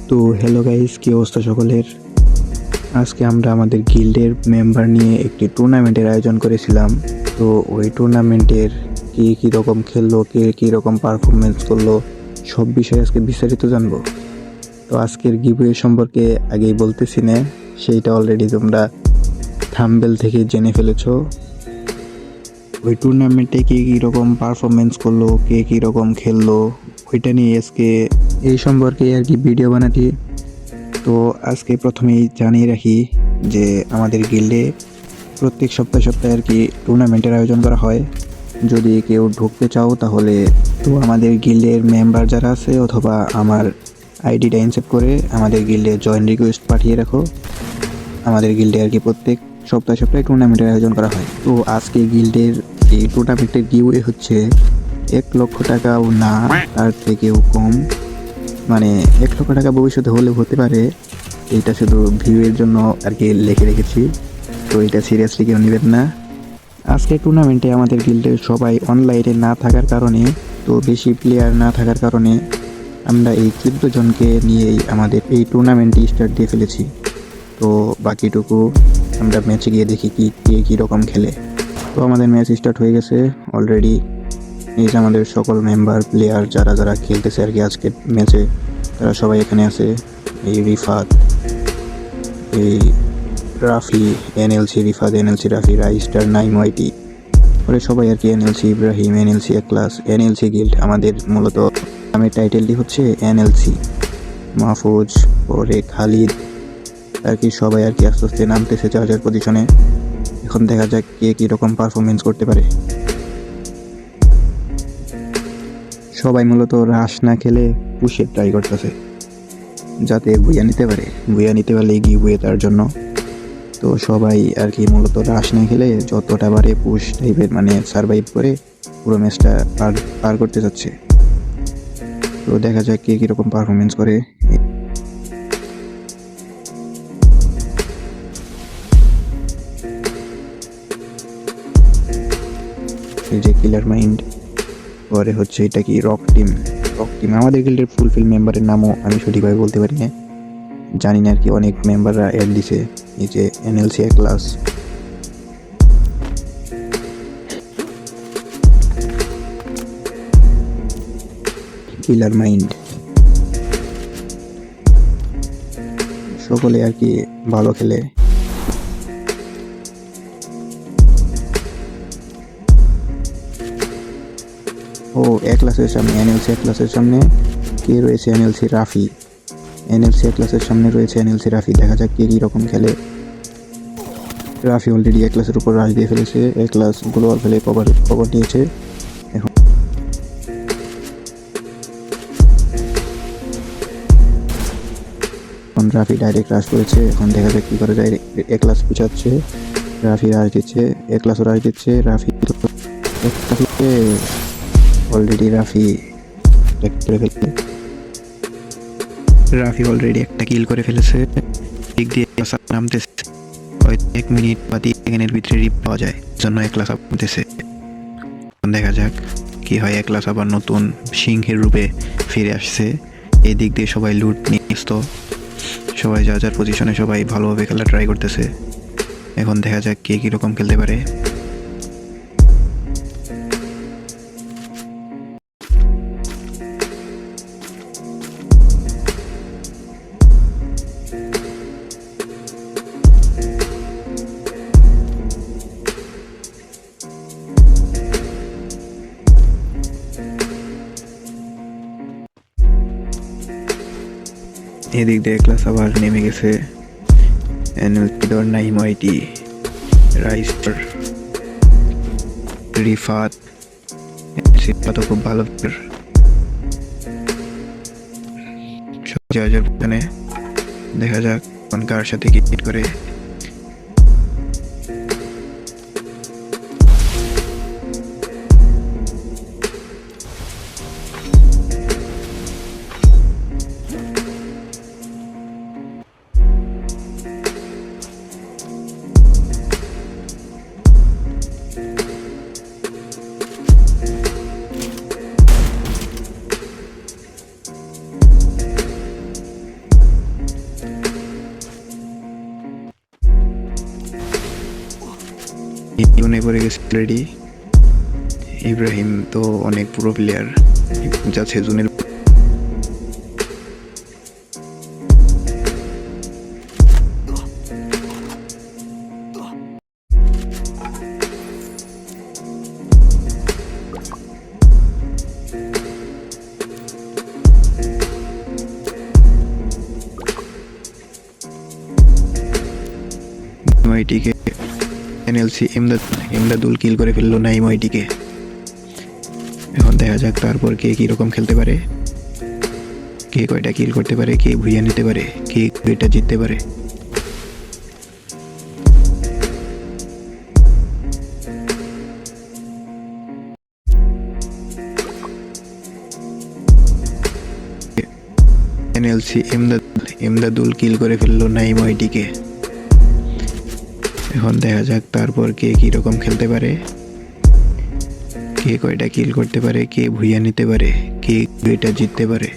তো hello guys, কি অবস্থা সকলের? আজকে আমরা আমাদের গিল্ডের মেম্বার নিয়ে একটি টুর্নামেন্টের আয়োজন করেছিলাম। তো ওই টুর্নামেন্টের কে কী রকম খেললো, কে কী রকম পারফরমেন্স করলো, সব বিষয়ে আজকে বিস্তারিত জানবো। তো আজকের গিভওয়ে সম্পর্কে আগেই বলতেছি না, সেইটা অলরেডি তোমরা থাম্বনেল থেকে জেনে ফেলেছো। ওই টুর্নামেন্টে কে কী রকম পারফরমেন্স করলো, কে কী রকম খেললো, ওইটা নিয়ে আজকে এই সম্পর্কে আর কি ভিডিও বানাচ্ছি। তো আজকে প্রথমেই জানিয়ে রাখি যে আমাদের গিল্ডে প্রত্যেক সপ্তাহে আর কি টুর্নামেন্টের আয়োজন করা হয়। যদি কেউ ঢুকতে চাও তাহলে তো আমাদের গিল্ডের মেম্বার যারা আছে অথবা আমার আইডিটা ইনসেপ্ট করে আমাদের গিল্ডে জয়েন রিকোয়েস্ট পাঠিয়ে রাখো। আমাদের গিল্ডে আর কি প্রত্যেক সপ্তাহে টুর্নামেন্টের আয়োজন করা হয়। তো আজকে গিল্ডের এই টুর্নামেন্টের গিভওয়ে হচ্ছে 1,00,000 টাকাও না, তার থেকেও কম। মানে 1,00,000 টাকা ভবিষ্যতে হলেও হতে পারে, এইটা শুধু ভিউয়ের জন্য আর কি লিখে রেখেছি। তো এটা সিরিয়াসলি কেউ নেবেন না। আজকে টুর্নামেন্টে আমাদের গিল্ডের সবাই অনলাইনে না থাকার কারণে, তো বেশি প্লেয়ার না থাকার কারণে আমরা এই 14 জনকে নিয়েই আমাদের এই টুর্নামেন্টটি স্টার্ট দিয়ে ফেলেছি। তো বাকিটুকু আমরা ম্যাচে গিয়ে দেখি কে কীরকম খেলে। তো আমাদের ম্যাচ স্টার্ট হয়ে গেছে অলরেডি। এই যে আমাদের সকল মেম্বার প্লেয়ার যারা যারা খেলতেছে আর কি আজকের ম্যাচে, তারা সবাই এখানে আছে। এই রিফাত, এই রাফি, এনএলসি রিফাত, এনএলসি রাফি, রাইস্টার, নাইম ওয়াইটি, ওরা সবাই আর কি NLC Ibrahim, NLC Eklas, NLC guild. আমাদের মূলত নামের টাইটেলটি হচ্ছে এনএলসি। মাহফুজ, পরে খালিদ আর কি সবাই আর কি আস্তে আস্তে নামতেছে যার যার পজিশনে। এখন দেখা যাক কে কীরকম পারফরমেন্স করতে পারে। সবাই মূলত রাশ না খেলে পুশের ট্রাই করতেছে যাতে বুয়া নিতে পারে। বুয়া নিতে পারলে গিভওয়ে তার জন্য। তো সবাই আর কি মূলত রাশ না খেলে যতটা পারে পুশ টাইপের মানে সারভাইভ করে পুরো ম্যাচটা পার করতে যাচ্ছে। তো দেখা যাক কে কীরকম পারফরমেন্স করে। এই যে কিলার মাইন্ড, পরে হচ্ছে এটা কি রক টিম। আমাদের গিল্ডের ফুলফিল মেম্বারের নামও আমি সঠিকভাবে বলতে পারি না, জানি না আর কি। অনেক মেম্বাররা অ্যাড দিছে। এই যে এনএলসি ক্লাস, কিলার মাইন্ড, সকলে আর কি ভালো খেলে। ও ক্লাসের সামনে, এনএলসি ক্লাসের সামনে কে রয়েছে? এনএলসি রাফি। এনএলসি ক্লাসের সামনে রয়েছে এনএলসি রাফি। দেখা যাক কে কীরকম খেলে। রাফি অলরেডি ক্লাসের উপর রাশ দিয়ে ফেলেছে। ক্লাস গ্লোয়াল ফেলে কভার নিয়েছে। এখন রাফি ডাইরেক্ট রাশ করেছে। এখন দেখা যাক কী করে যায়। ক্লাস পিছাচ্ছে, রাফি রাশ দিচ্ছে, ক্লাসও রাশ দিচ্ছে। রাফি অলরেডি অলরেডি একটা কিল করে ফেলেছে। দিক দিয়ে নামতেছে, হয়তো 1 মিনিট বা 3 সেকেন্ডের ভিতরে রিপ পাওয়া যায়, জন্য ক্লাস নামতেছে। দেখা যাক কি হয়। ক্লাস আবার নতুন সিংহের রূপে ফিরে আসছে। এই দিক দিয়ে সবাই লুট নিয়ে আসত। সবাই যার যার পজিশনে সবাই ভালোভাবে খেলা ট্রাই করতেছে। এখন দেখা যাক কে কীরকম খেলতে পারে। এদিক দিয়ে ক্লাস আবার নেমে গেছে। নাইম ওয়াইটি, রাইস্টার, রিফাত তো খুব ভালো। দেখা যাক কোন কার সাথে কি করে। জোনে পড়ে গেছে অলরেডি। ইব্রাহিম তো অনেক পুরো প্লেয়ার, যাচ্ছে জোনের। নাইমআইটিকে এনএলসি এমদাদুল কিল করে ফেললো নাইমআইটিকে। এখন দেখা যাক তারপর কে কীরকম খেলতে পারে, কে কয়টা কিল করতে পারে, কে ভুইয়া নিতে পারে, কে এটা জিততে পারে। এনএলসি এমদাদুল কিল করে ফেললো নাইমআইটিকে। এখন দেখা যাক তারপর কে কীরকম খেলতে পারে, কে কয়টা কিল করতে পারে, কে ভুইয়া নিতে পারে, কে এটা জিততে পারে।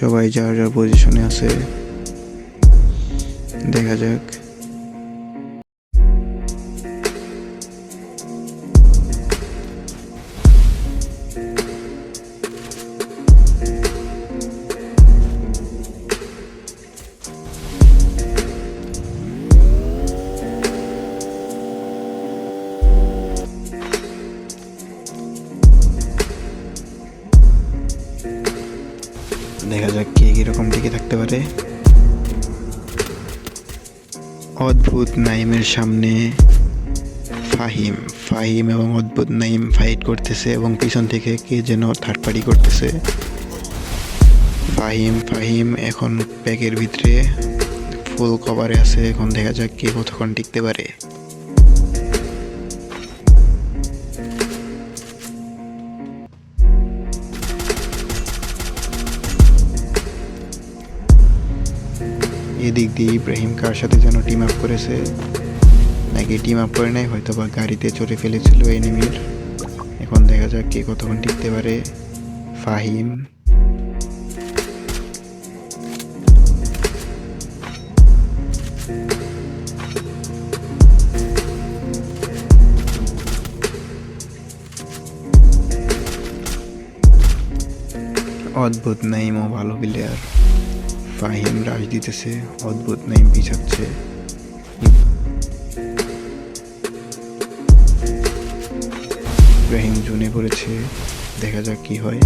সবাই যার যার পজিশনে আছে, দেখা যাক। দেখা যাক কে কিরকম টিকে থাকতে পারে। অদ্ভুত নাইমের সামনে ফাহিম এবং অদ্ভুত নাইম ফাইট করতেছে এবং পিছন থেকে কে যেন থার্ড পার্টি করতেছে। ফাহিম এখন প্যাকের ভিতরে ফুল কভারে আছে। এখন দেখা যাক কে কতক্ষণ টিকতে পারে। এদিক দিয়ে ইব্রাহিম কার সাথে যেন টিম আপ করেছে, নাকি টিম আপ করে নাই, হয়তো বা গাড়িতে চড়ে ফেলেছিল এনিমির। এখন দেখা যাক কে কতক্ষণ টিকতে পারে। ফাহিম অদ্ভুত নাইমও ভালো প্লেয়ার। ফাহিম রাশ দিতেছে, অদ্ভুত নাইম পিছাচ্ছে। ইব্রাহিম জোনে পড়েছে, দেখা যাক কি হয়।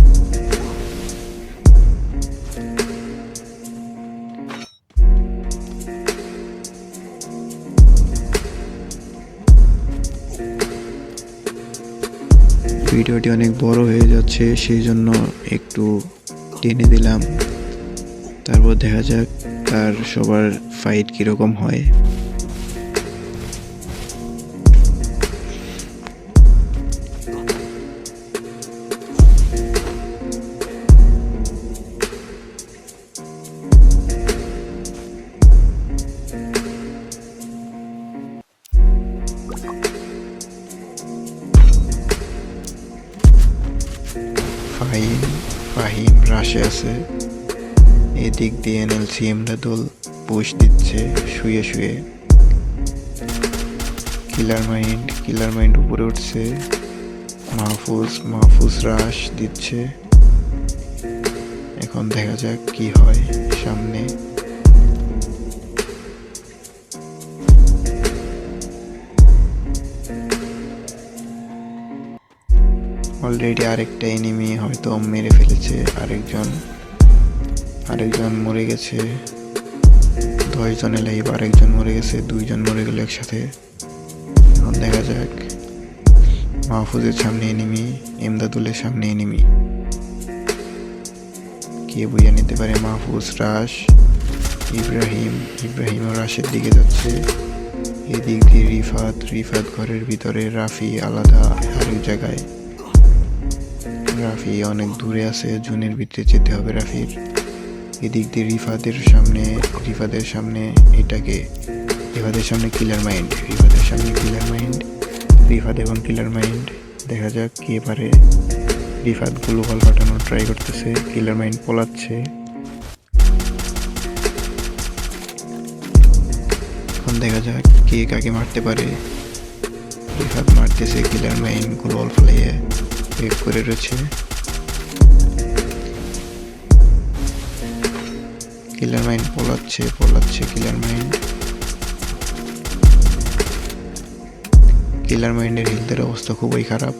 ভিডিওটি অনেক বড় হয়ে যাচ্ছে, সেই জন্য একটু টেনে দিলাম। তারপর দেখা যাক তার সবার ফাইট কিরকম হয়। ফাহিম রাশে আছে। এদিক দিয়ে এনএলসি এমদাদুল পুশ দিচ্ছে শুয়ে শুয়ে। কিলার মাইন্ড উপরে উঠছে। মাহফুজ রাশ দিচ্ছে। এখন দেখা যাক কি হয় সামনে। অলরেডি আরেকটা এনিমি হয়তো মেরে ফেলেছে, আরেকজন মরে গেছে। 10 জনে লাইভ, আরেকজন মরে গেছে, 2 জন মরে গেল একসাথে। এখন দেখা যাক। মাহফুজের সামনে এনিমি, এমদাদুলের সামনে এনিমি, কে বুঝে নিতে পারে? মাহফুজ, রাশ, ইব্রাহিম ও রাশের দিকে যাচ্ছে। এদিক দিয়ে রিফাত ঘরের ভিতরে, রাফি আলাদা আরেক জায়গায়। রাফি অনেক দূরে আছে, জুনের ভিতরে যেতে হবে রাফির। এদিক দিয়ে রিফাতের সামনে রিফাতের সামনে কিলার মাইন্ড, রিফাত এবং কিলার মাইন্ড। দেখা যাক কে পারে। রিফাত গ্লোবাল পাঠানোর ট্রাই করতেছে, কিলার মাইন্ড পলাচ্ছে। এখন দেখা যাক কে কাকে মারতে পারে। রিফাত মারতেছে, কিলার মাইন্ড গ্লোবাল ফেলিয়ে বেক করে রয়েছে। কিলার মাইন্ড পলাচ্ছে কিলার মাইন্ডের হেলথের অবস্থা খুবই খারাপ।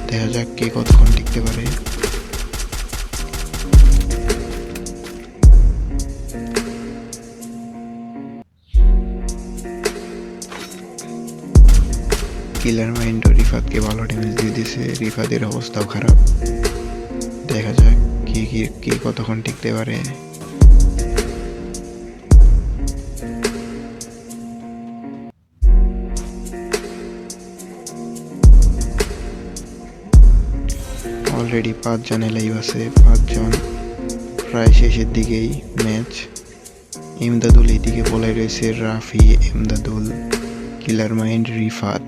দেখা যাক কে কতক্ষণ টিকতে পারে। কিলার মাইন্ড ও রিফাতকে ভালো ড্যামেজ দিয়ে দিছে, রিফাতের অবস্থাও খারাপ। দেখা যাক কে কতক্ষণ টিকতে পারে। অলরেডি 5 জনে লাইভ আছে, 5 জন। প্রায় শেষের দিকেই ম্যাচ। এমদাদুল এইদিকে বলাই রয়েছে, রাফি, এমদাদুল, কিলার মাইন্ড, রিফাত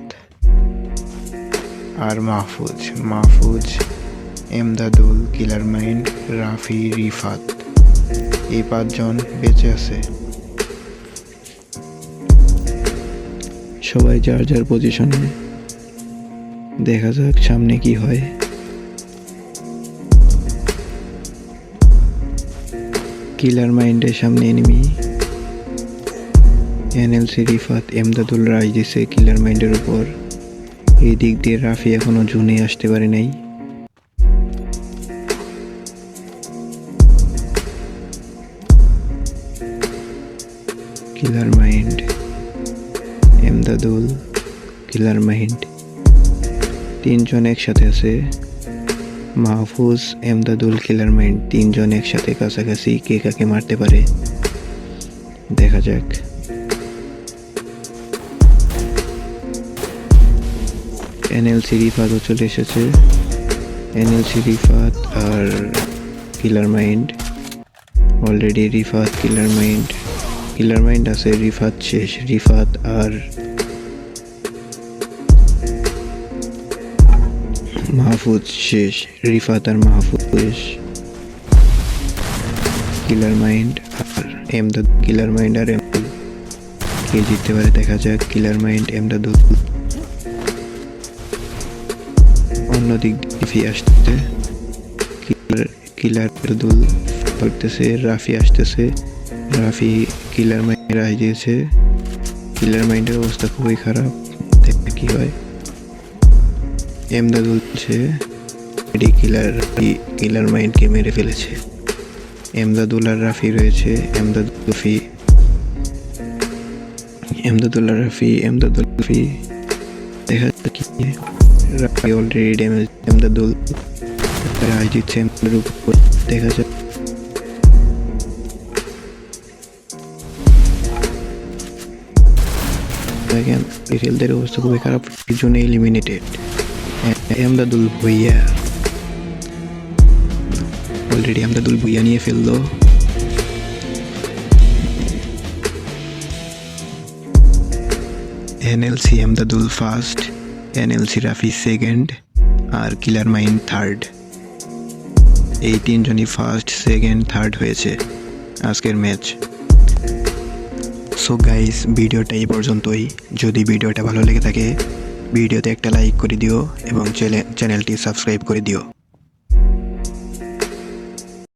আর মাহফুজ, এমদাদুল, কিলার মাইন্ড, রাফি, রিফাত, এই 5 জন বেঁচে আছে। সবাই যার পজিশনে। দেখা যাক সামনে কি হয়। কিলার মাইন্ডের সামনে এনিমি। এনএলসি রিফাত এমদাদুল রাজ দিছে কিলার মাইন্ডের উপর। এই দিক দিয়ে রাফি এখনো জুনে আসতে পারে নাই। কিলার মাইন্ড, এমদাদুল, কিলার মাইন্ড 3 জন একসাথে আছে। মাহফুজ, এমদাদুল, কিলার মাইন্ড 3 জন একসাথে কাছাকাছি। কে কাকে মারতে পারে দেখা যাক। এনএলসি রিফাতও চলে এসেছে। এনএলসি রিফাত আর কিলার মাইন্ড। অলরেডি রিফাত, কিলার মাইন্ড আছে, রিফাত শেষ। রিফাত আর মাহফুজ শেষ। কিলার মাইন্ড আর এমদাদুল কে জিততে পারে দেখা যাক। কিলার মাইন্ড, এমদাদুল। অন্যদিক দিয়ে আসতে কিলার এমদাদুল করতেছে, রাফি আসতেছে। রাফি কিলার মাইন্ড রাজ দিয়েছে। কিলার মাইন্ডের অবস্থা খুবই খারাপ, দেখতে কি হয়। এমদাদুল কিলার মাইন্ডকে মেরে ফেলেছে। এমদাদুল আর রাফি রয়েছে। এমদাদুল আর রাফি দেখা যাক কি। Rafi already damage. এমদাদুল রাজ দিচ্ছে এমদাদুল উপর। দেখা যাক। দেখেন রিফেলদের অবস্থা খুবই খারাপ, জন্য এলিমিনেটেড। এমদাদুল ভুইয়া অলরেডি এমদাদুল ভুইয়া নিয়ে ফেললো। NLC Emdadul first, NLC Rafi second আর কিলার মাইন্ড থার্ড। এই 3 জনই ফার্স্ট, সেকেন্ড, থার্ড হয়েছে আজকের ম্যাচ। সো গাইস, ভিডিওটা এই পর্যন্তই। যদি ভিডিওটা ভালো লেগে থাকে ভিডিওতে একটা লাইক করে দিও এবং চ্যানেলটি সাবস্ক্রাইব করে দিও।